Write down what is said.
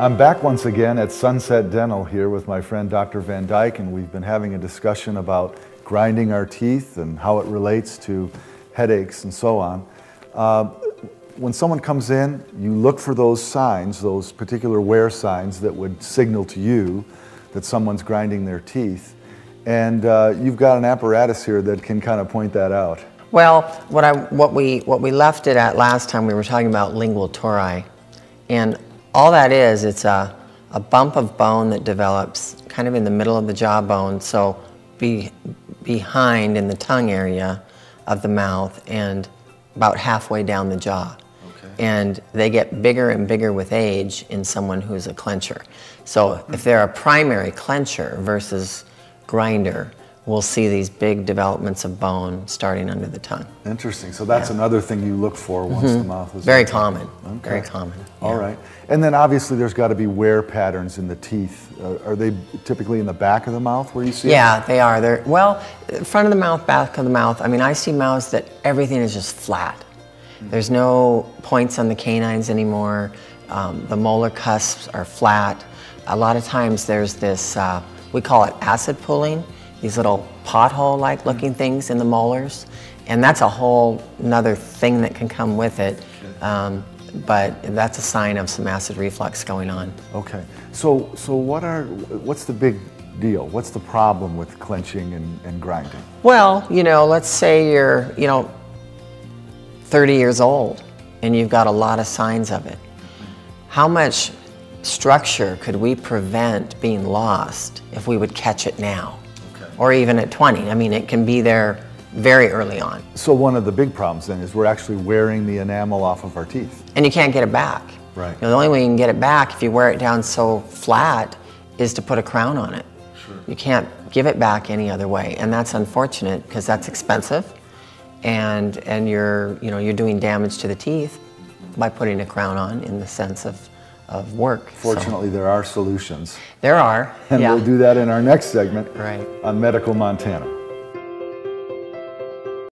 I'm back once again at Sunset Dental here with my friend Dr. Van Dyke, and we've been having a discussion about grinding our teeth and how it relates to headaches and so on. When someone comes in, you look for those signs, those particular wear signs that would signal to you that someone's grinding their teeth. And you've got an apparatus here that can kind of point that out. Well, what we left it at last time, we were talking about lingual tori. And all that is, it's a bump of bone that develops kind of in the middle of the jawbone, so behind in the tongue area of the mouth and about halfway down the jaw. Okay. And they get bigger and bigger with age in someone who's a clencher. So if they're a primary clencher versus grinder, we'll see these big developments of bone starting under the tongue. Interesting. So that's another thing you look for once the mouth is very open. common. Okay. Very common. All right. And then obviously there's got to be wear patterns in the teeth. Are they typically in the back of the mouth where you see Yeah, them? they are. They're, well, front of the mouth, back of the mouth. I mean, I see mouths that everything is just flat. There's no points on the canines anymore. The molar cusps are flat. A lot of times there's this, we call it acid pooling, these little pothole-like looking things in the molars. And that's a whole another thing that can come with it. But that's a sign of some acid reflux going on. Okay. So what's the big deal? What's the problem with clenching and grinding? Well, you know, let's say you're, 30 years old and you've got a lot of signs of it. How much structure could we prevent being lost if we would catch it now? Okay. Or even at 20? I mean, it can be there very early on. So one of the big problems then is we're actually wearing the enamel off of our teeth. And you can't get it back. Right. The only way you can get it back if you wear it down so flat is to put a crown on it. Sure. You can't give it back any other way, and that's unfortunate because that's expensive, and you're doing damage to the teeth by putting a crown on in the sense of work. Fortunately, there are solutions. There are. And we'll do that in our next segment right. on Medical Montana.